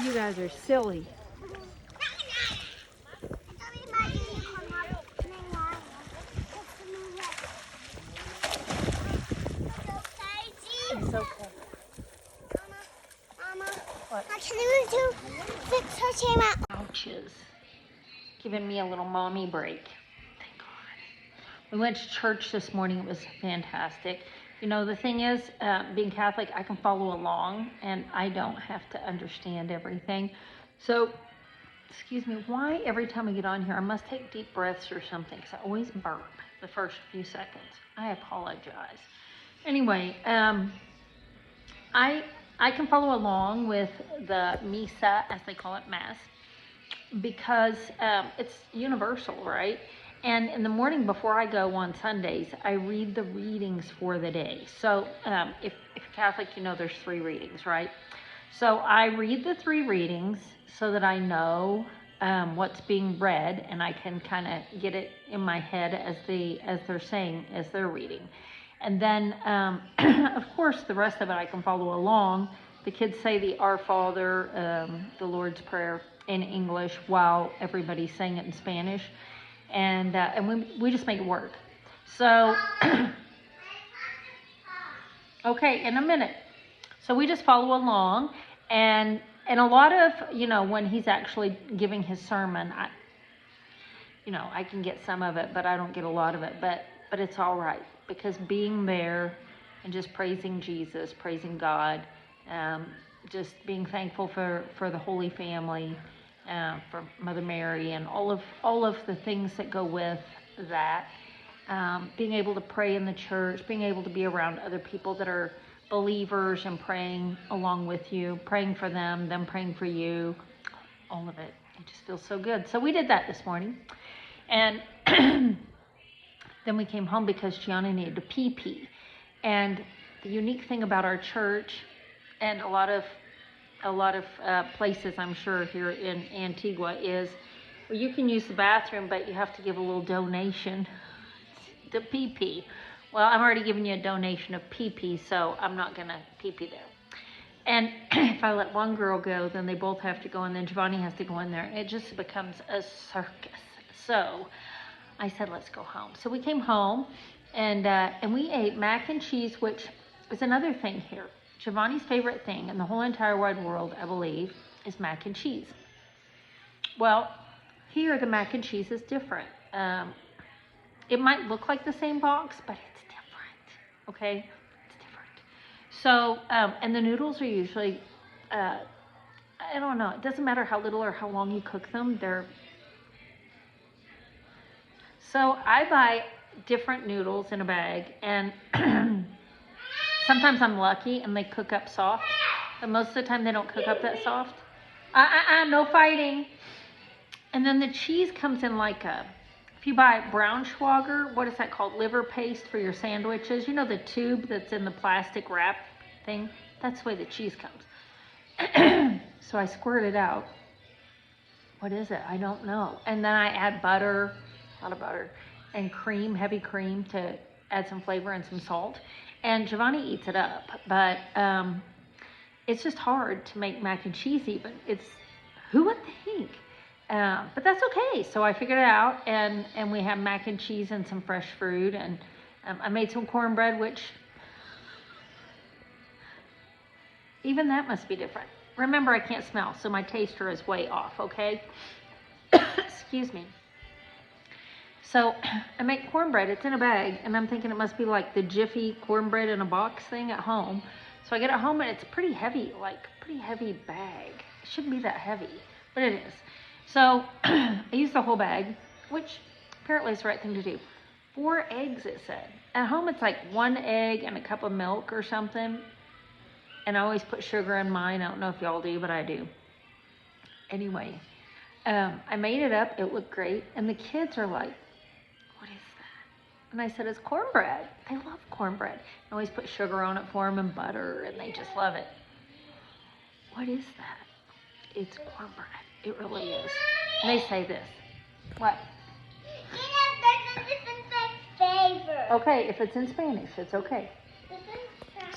You guys are silly. It's okay. Mama, What? can you fix her chair? Ouches. Giving me a little mommy break. Thank God. We went to church this morning. It was fantastic. You know, the thing is, being Catholic, I can follow along and I don't have to understand everything. So, excuse me, why every time I get on here, I must take deep breaths or something because I always burp the first few seconds. I apologize. Anyway, I can follow along with the Misa, as they call it, Mass, because it's universal, right? And in the morning before I go on Sundays, I read the readings for the day. So if you're Catholic, you know there's 3 readings, right? So I read the 3 readings so that I know what's being read, and I can kind of get it in my head as they're saying, as they're reading. And then, of course, the rest of it I can follow along. The kids say the Our Father, the Lord's Prayer in English while everybody's saying it in Spanish. And we just make it work. So, okay, in a minute. So we just follow along. And a lot of, you know, when he's actually giving his sermon, I can get some of it, but I don't get a lot of it. But it's all right, because being there and just praising Jesus, praising God, just being thankful for the Holy Family, for Mother Mary, and all of the things that go with that. Being able to pray in the church, being able to be around other people that are believers and praying along with you, praying for them praying for you, all of it. It just feels so good. So we did that this morning. And then we came home because Gianna needed to pee. And the unique thing about our church, and a lot of places, I'm sure, here in Antigua, is you can use the bathroom, but you have to give a little donation to pee. Well, I'm already giving you a donation of pee, so I'm not going to pee there. And if I let one girl go, then they both have to go, and then Giovanni has to go in there. It just becomes a circus. So I said, let's go home. So we came home, and we ate mac and cheese, which is another thing here. Giovanni's favorite thing in the whole entire wide world, I believe, is mac and cheese. Well, here the mac and cheese is different. It might look like the same box, but it's different, okay? It's different. So, and the noodles are usually, I don't know, it doesn't matter how little or how long you cook them, so I buy different noodles in a bag, and sometimes I'm lucky and they cook up soft, but most of the time they don't cook up that soft. No fighting. And then the cheese comes in like if you buy Braunschweiger, what is that called? Liver paste for your sandwiches. You know the tube that's in the plastic wrap thing? That's the way the cheese comes. So I squirt it out. What is it? I don't know. And then I add butter, a lot of butter, and cream, heavy cream, to add some flavor and some salt. And Giovanni eats it up, but it's just hard to make mac and cheese even. Who would think? But that's okay. So I figured it out, and we have mac and cheese and some fresh fruit, and I made some cornbread, which even that must be different. Remember, I can't smell, so my taster is way off, okay? Excuse me. So I make cornbread. It's in a bag, and I'm thinking it must be like the Jiffy cornbread in a box thing at home. So I get it home, and it's pretty heavy, like pretty heavy bag. It shouldn't be that heavy, but it is. So I use the whole bag, which apparently is the right thing to do. 4 eggs, it said. At home, it's like 1 egg and a cup of milk or something. And I always put sugar in mine. I don't know if y'all do, but I do. Anyway, I made it up. It looked great. And the kids are like, what is that? And I said, it's cornbread. They love cornbread. I always put sugar on it for them and butter, and they just love it. What is that? It's cornbread. It really is. And they say this. What? Okay, if it's in Spanish, it's okay.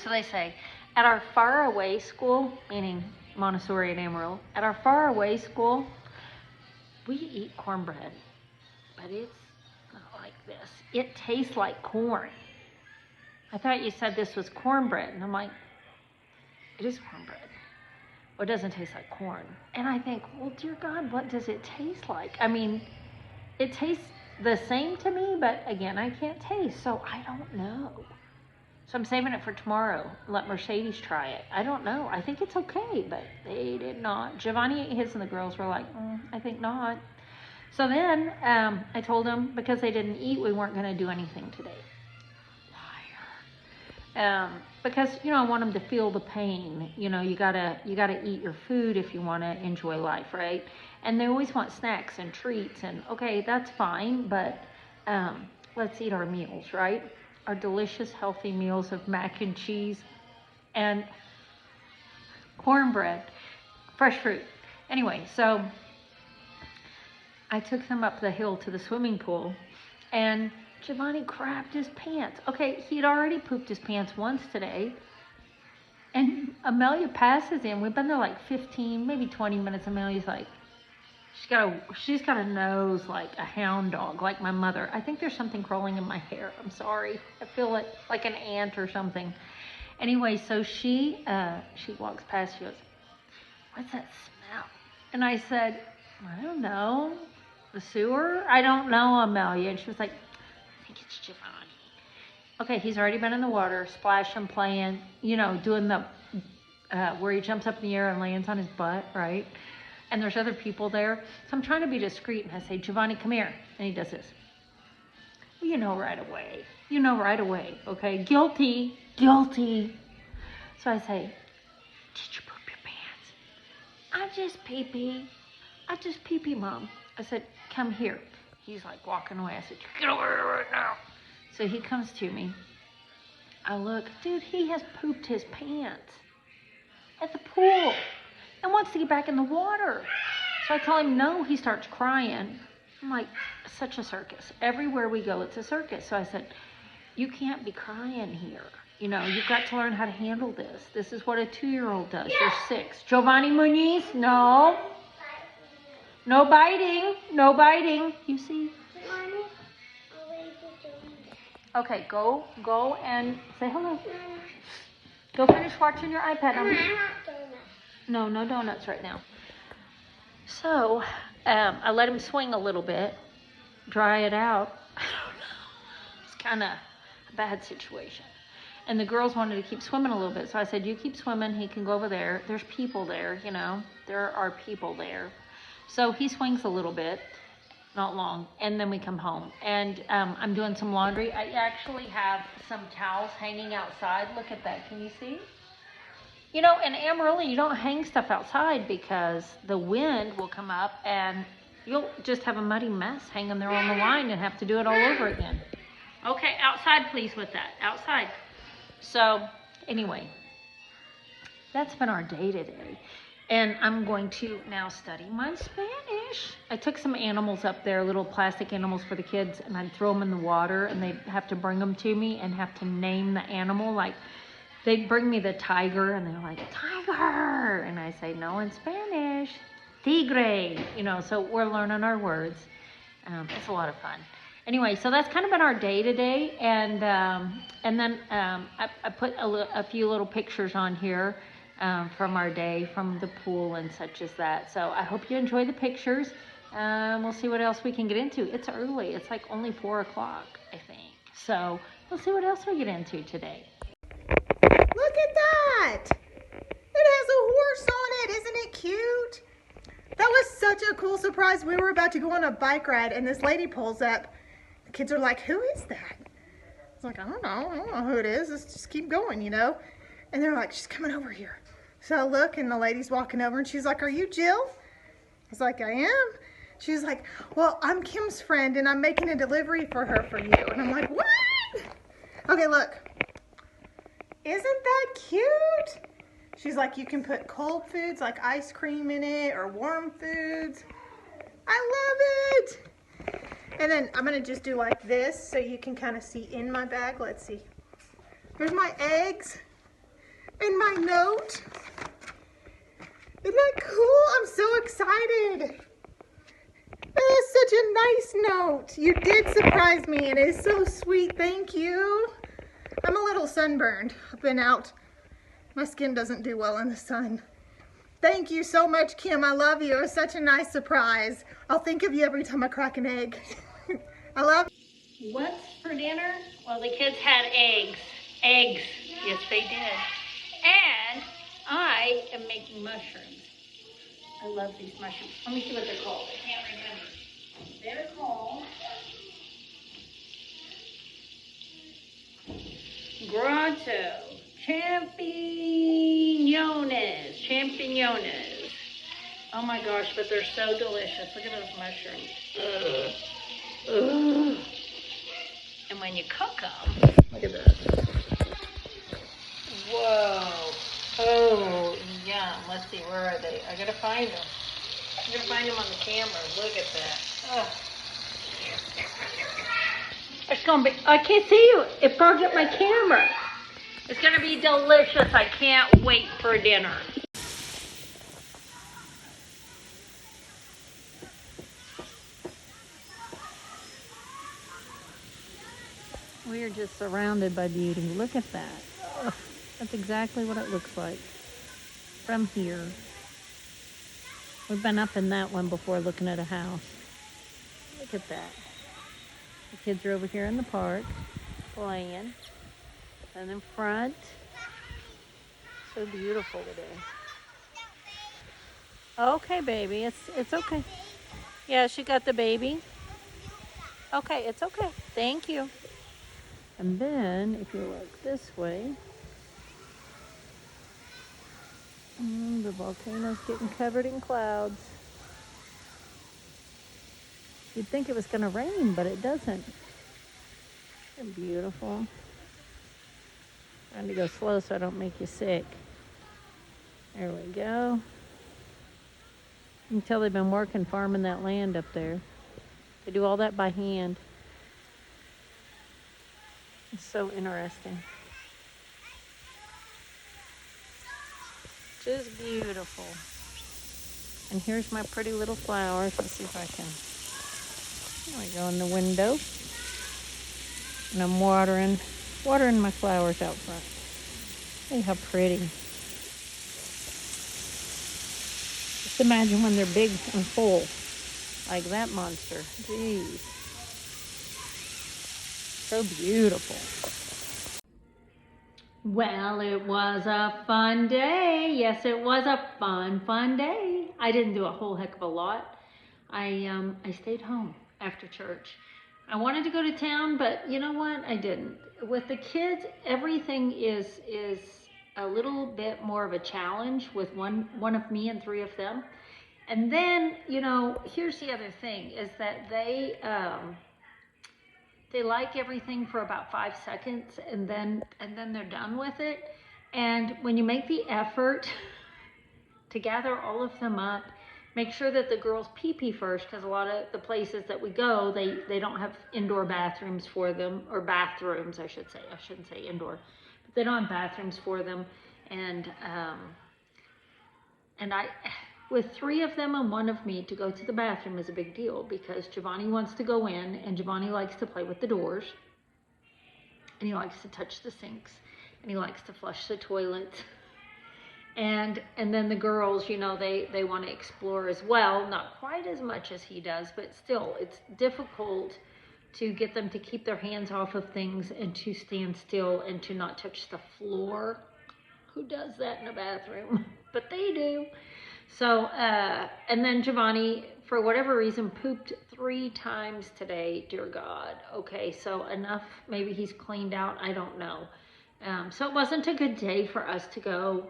So they say, at our faraway school, meaning Montessori at Amarillo. At our faraway school, we eat cornbread, but it's not like this. It tastes like corn. I thought you said this was cornbread. And I'm like, it is cornbread. Well, it doesn't taste like corn. And I think, well, dear God, what does it taste like? I mean, it tastes the same to me, but again, I can't taste, so I don't know. So I'm saving it for tomorrow. Let Mercedes try it. I don't know. I think it's okay, but they did not. Giovanni ate his, and the girls were like, I think not. So then I told them because they didn't eat, we weren't going to do anything today. Because I want them to feel the pain. You gotta eat your food if you want to enjoy life, right? And they always want snacks and treats, and okay, that's fine, but let's eat our meals, right? Our delicious, healthy meals of mac and cheese and cornbread, fresh fruit. Anyway, so I took them up the hill to the swimming pool, and Giovanni crapped his pants. Okay, he'd already pooped his pants once today. And Amelia passes him. We've been there like 15, maybe 20 minutes. Amelia's like, she's got a nose like a hound dog, like my mother. I think there's something crawling in my hair. I'm sorry. I feel it like an ant or something. Anyway, so she walks past. She goes, what's that smell? And I said, I don't know. The sewer? I don't know, Amelia. And she was like, I think it's Giovanni. Okay, he's already been in the water, splashing, playing, doing the, where he jumps up in the air and lands on his butt, right? And there's other people there. So I'm trying to be discreet, and I say, Giovanni, come here. And he does this. Well, right away. Okay, guilty. So I say, did you poop your pants? I just pee-pee, Mom. I said, come here. He's like walking away. I said, get over here right now. So he comes to me. I look, dude, he has pooped his pants at the pool and wants to get back in the water. So I tell him no. He starts crying. I'm like, such a circus. Everywhere we go, it's a circus. So I said, you can't be crying here. You've got to learn how to handle this. This is what a 2-year-old does. You're 6. Giovanni Muniz, no. No biting. You see? Okay, go and say hello. Go finish watching your iPad. No donuts right now. So, I let him swing a little bit, dry it out. I don't know. It's kind of a bad situation. And the girls wanted to keep swimming a little bit. So I said, you keep swimming. He can go over there. There's people there, There are people there. So he swings a little bit. Not long, and then we come home, and I'm doing some laundry. I actually have some towels hanging outside. Look at that. Can you see? In Amarillo, you don't hang stuff outside because the wind will come up and you'll just have a muddy mess hanging there on the line and have to do it all over again. Okay, outside please with that. Outside. So anyway, that's been our day today. And I'm going to now study my Spanish. I took some animals up there, little plastic animals for the kids, and I'd throw them in the water, and they'd have to bring them to me and have to name the animal. Like, they'd bring me the tiger, and they're like, tiger! And I say, no, in Spanish, tigre. So we're learning our words. It's a lot of fun. Anyway, so that's kind of been our day today. And then I put a few little pictures on here. From our day, from the pool and such as that. So I hope you enjoy the pictures. We'll see what else we can get into. It's early. It's like only 4 o'clock, I think. So we'll see what else we get into today. Look at that. It has a horse on it. Isn't it cute? That was such a cool surprise. We were about to go on a bike ride, and this lady pulls up. The kids are like, who is that? I was like, I don't know who it is. Let's just keep going, And they're like, she's coming over here. So I look, and the lady's walking over, and she's like, are you Jill? I was like, I am. She's like, well, I'm Kim's friend, and I'm making a delivery for her for you. And I'm like, what? Okay, look. Isn't that cute? She's like, you can put cold foods like ice cream in it or warm foods. I love it. And then I'm going to just do like this so you can kind of see in my bag. Let's see. Here's my eggs. And my note. Isn't that cool? I'm so excited. That is such a nice note. You did surprise me, and it is so sweet. Thank you. I'm a little sunburned. I've been out. My skin doesn't do well in the sun. Thank you so much, Kim. I love you. It was such a nice surprise. I'll think of you every time I crack an egg. I love you. What's for dinner? Well, the kids had eggs. Eggs. Yes, they did. And I am making mushrooms. I love these mushrooms. Let me see what they're called. I can't remember. They're called Grotto Champiñones. Champiñones. Oh my gosh, but they're so delicious. Look at those mushrooms. Ugh. Ugh. And when you cook them, look at this. Whoa. Oh, yum. Let's see, where are they? I gotta find them. I'm gonna find them on the camera. Look at that. Ugh. It's gonna be, I can't see you. It fogged up my camera. It's gonna be delicious. I can't wait for dinner. We are just surrounded by beauty. Look at that. Ugh, that's exactly what it looks like from here. We've been up in that one before looking at a house. Look at that. The kids are over here in the park playing. And in front, so beautiful today. Okay, baby, it's okay. Yeah, she got the baby. Okay, it's okay. Thank you. And then, if you look this way, the volcano's getting covered in clouds. You'd think it was going to rain, but it doesn't. They're beautiful. Trying to go slow so I don't make you sick. There we go. You can tell they've been working farming that land up there. They do all that by hand. It's so interesting. Just beautiful. And here's my pretty little flowers. Let's see if I can. There we go in the window. And I'm watering my flowers out front. See how pretty. Just imagine when they're big and full. Like that monster. Jeez. So beautiful. Well, it was a fun day. Yes, it was a fun day. I didn't do a whole heck of a lot. I stayed home after church. I wanted to go to town, but you know what? I didn't. With the kids, everything is a little bit more of a challenge with one of me and 3 of them. And then, you know, here's the other thing is that they like everything for about 5 seconds and then they're done with it. And when you make the effort to gather all of them up, make sure that the girls pee first, because a lot of the places that we go, they don't have indoor bathrooms for them, or bathrooms, I should say. I shouldn't say indoor, but they don't have bathrooms for them. And I, with 3 of them and 1 of me, to go to the bathroom is a big deal, because Giovanni wants to go in, and Giovanni likes to play with the doors, and he likes to touch the sinks, and he likes to flush the toilets. And then the girls, you know, they want to explore as well. Not quite as much as he does, but still, it's difficult to get them to keep their hands off of things and to stand still and to not touch the floor. Who does that in a bathroom? But they do. So, and then Giovanni, for whatever reason, pooped 3 times today, dear God. Okay, so enough. Maybe he's cleaned out. I don't know. So it wasn't a good day for us to go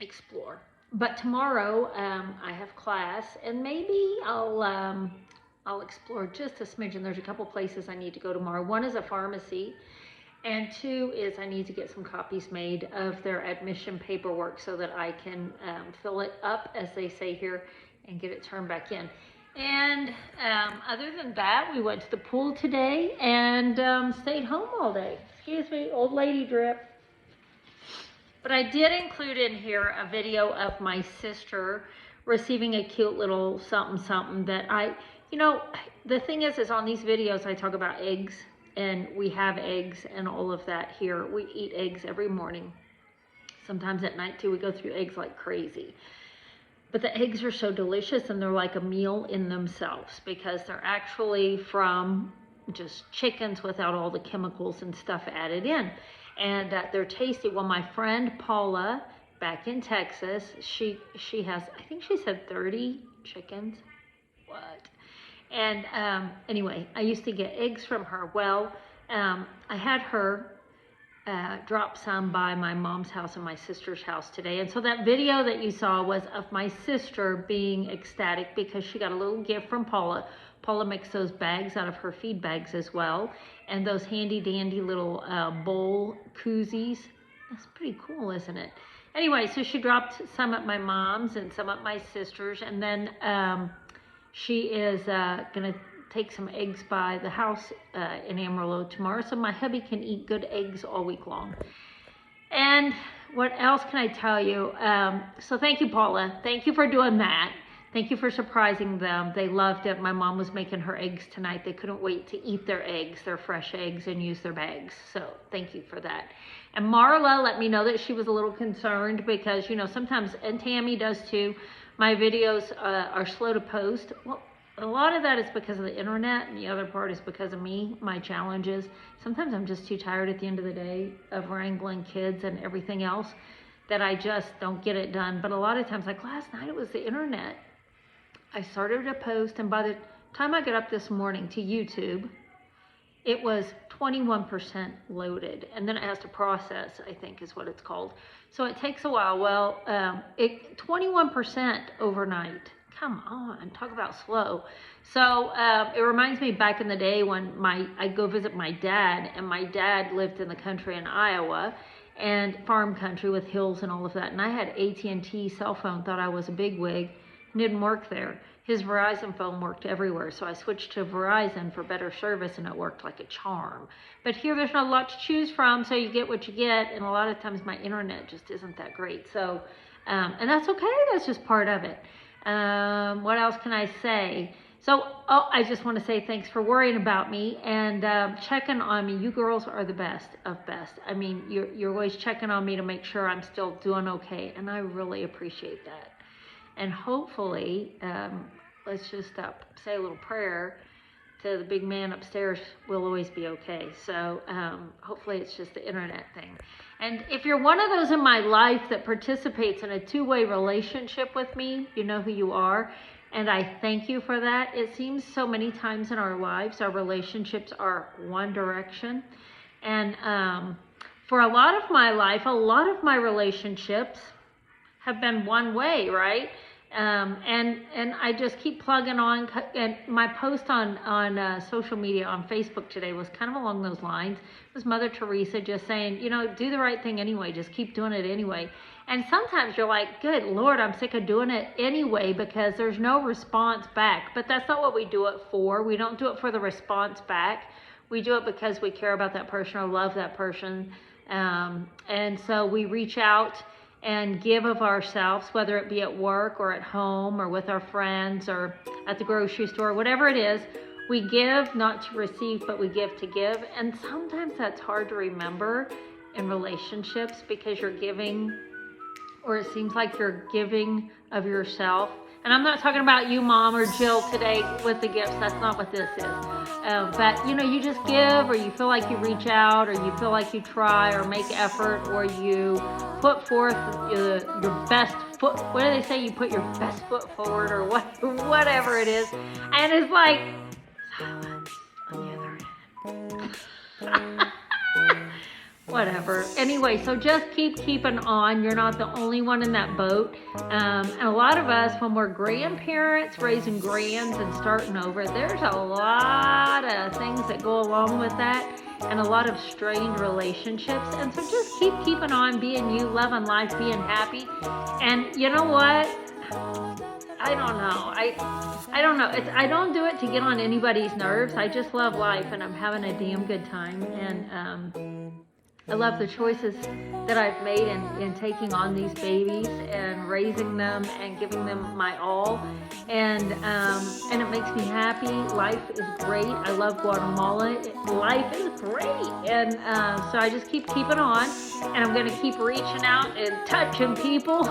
explore. But tomorrow I have class, and maybe I'll explore just a smidgen. There's a couple places I need to go tomorrow. 1 is a pharmacy, and 2 is I need to get some copies made of their admission paperwork so that I can fill it up, as they say here, and get it turned back in. And other than that, we went to the pool today and stayed home all day. Excuse me, old lady drip. But I did include in here a video of my sister receiving a cute little something something that the thing is on these videos I talk about eggs, and we have eggs and all of that here. We eat eggs every morning. Sometimes at night too, we go through eggs like crazy. But the eggs are so delicious, and they're like a meal in themselves because they're actually from just chickens without all the chemicals and stuff added in. And they're tasty. Well, my friend Paula back in Texas, she has, I think she said 30 chickens. What? And anyway, I used to get eggs from her. Well, I had her drop some by my mom's house and my sister's house today. And so that video that you saw was of my sister being ecstatic because she got a little gift from Paula. Paula makes those bags out of her feed bags as well. And those handy dandy little bowl koozies. That's pretty cool, isn't it? Anyway, so she dropped some at my mom's and some at my sister's. And then she is going to take some eggs by the house in Amarillo tomorrow, so my hubby can eat good eggs all week long. And what else can I tell you? So thank you, Paula. Thank you for doing that. Thank you for surprising them. They loved it. My mom was making her eggs tonight. They couldn't wait to eat their eggs, their fresh eggs, and use their bags. So thank you for that. And Marla let me know that she was a little concerned because, sometimes, and Tammy does too, my videos are slow to post. Well, a lot of that is because of the internet, and the other part is because of me, my challenges. Sometimes I'm just too tired at the end of the day of wrangling kids and everything else that I just don't get it done. But a lot of times, like last night, it was the internet. I started to post, and by the time I got up this morning to YouTube, it was 21% loaded, and then it has to process, I think is what it's called. So it takes a while. Well, 21% overnight. Come on, talk about slow. So it reminds me back in the day when I go visit my dad, and my dad lived in the country in Iowa, and farm country with hills and all of that. And I had AT&T cell phone, thought I was a bigwig, didn't work there. His Verizon phone worked everywhere, so I switched to Verizon for better service, and it worked like a charm. But here there's not a lot to choose from, so you get what you get, and a lot of times my internet just isn't that great. So, and that's okay, that's just part of it. What else can I say? So, I just want to say thanks for worrying about me and checking on me. You girls are the best of best. I mean, you're always checking on me to make sure I'm still doing okay, and I really appreciate that. And hopefully, let's just say a little prayer to the big man upstairs. We'll always be okay. So hopefully it's just the internet thing. And if you're one of those in my life that participates in a two-way relationship with me, you know who you are. And I thank you for that. It seems so many times in our lives, our relationships are one direction. And for a lot of my life, a lot of my relationships have been one way, right? And I just keep plugging on. And my post on social media on Facebook today was kind of along those lines. It was Mother Teresa just saying, do the right thing anyway. Just keep doing it anyway. And sometimes you're like, good Lord, I'm sick of doing it anyway because there's no response back. But that's not what we do it for. We don't do it for the response back. We do it because we care about that person or love that person. And so we reach out and give of ourselves, whether it be at work or at home or with our friends or at the grocery store, whatever it is. We give not to receive, but we give to give. And sometimes that's hard to remember in relationships because you're giving, or it seems like you're giving of yourself. And I'm not talking about you, Mom or Jill, today with the gifts. That's not what this is. But, you just give, or you feel like you reach out, or you feel like you try or make effort, or you put forth your best foot. What do they say? You put your best foot forward, or whatever it is. And it's like silence on the other end. Whatever. Anyway, so just keep keeping on. You're not the only one in that boat. And a lot of us, when we're grandparents, raising grands and starting over, there's a lot of things that go along with that and a lot of strained relationships. And so just keep keeping on, being you, loving life, being happy. And you know what? I don't know. I don't know. I don't do it to get on anybody's nerves. I just love life, and I'm having a damn good time. And I love the choices that I've made in taking on these babies and raising them and giving them my all. And it makes me happy. Life is great. I love Guatemala. Life is great. And so I just keeping on, and I'm going to keep reaching out and touching people.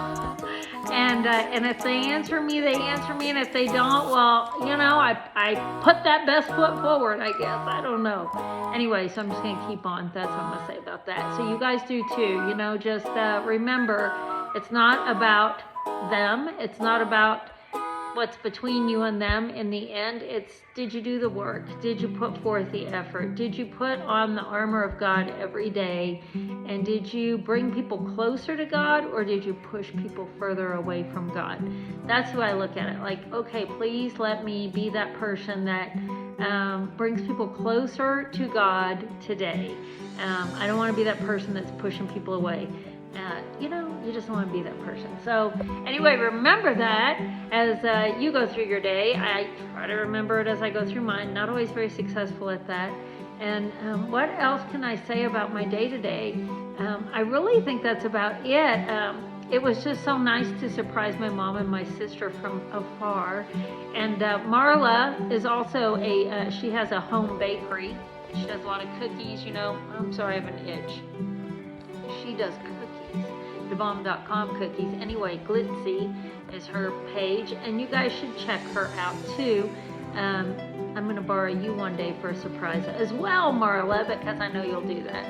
And if they answer me, they answer me. And if they don't, well, you know, I put that best foot forward, I guess. I don't know. Anyway, so I'm just going to keep on. That's what I'm going to say about that. So you guys do too. You know, just remember, it's not about them. It's not about what's between you and them in the end. It's, did you do the work? Did you put forth the effort? Did you put on the armor of God every day? And did you bring people closer to God, or did you push people further away from God? That's who I look at it. Like, okay, please let me be that person that brings people closer to God today. I don't want to be that person that's pushing people away. You know, you just want to be that person. So anyway, remember that as you go through your day. I try to remember it as I go through mine. Not always very successful at that. And what else can I say about my day-to-day? I really think that's about it. It was just so nice to surprise my mom and my sister from afar. And Marla is also she has a home bakery. She does a lot of cookies, you know. I'm sorry, I have an itch. She does cookies. TheBomb.com cookies. Anyway, Glitzy is her page, and you guys should check her out too. I'm going to borrow you one day for a surprise as well, Marla, because I know you'll do that.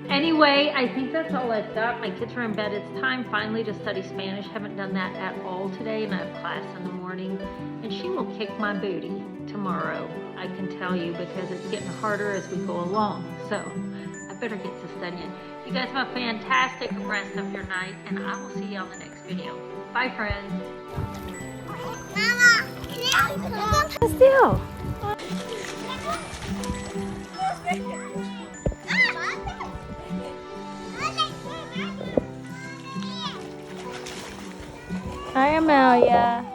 Anyway, I think that's all I've got. My kids are in bed. It's time finally to study Spanish. Haven't done that at all today, and I have class in the morning. And she will kick my booty tomorrow, I can tell you, because it's getting harder as we go along. So I better get to studying. You guys have a fantastic rest of your night, and I will see you on the next video. Bye, friends. Mama, can Still. Hi, Amelia.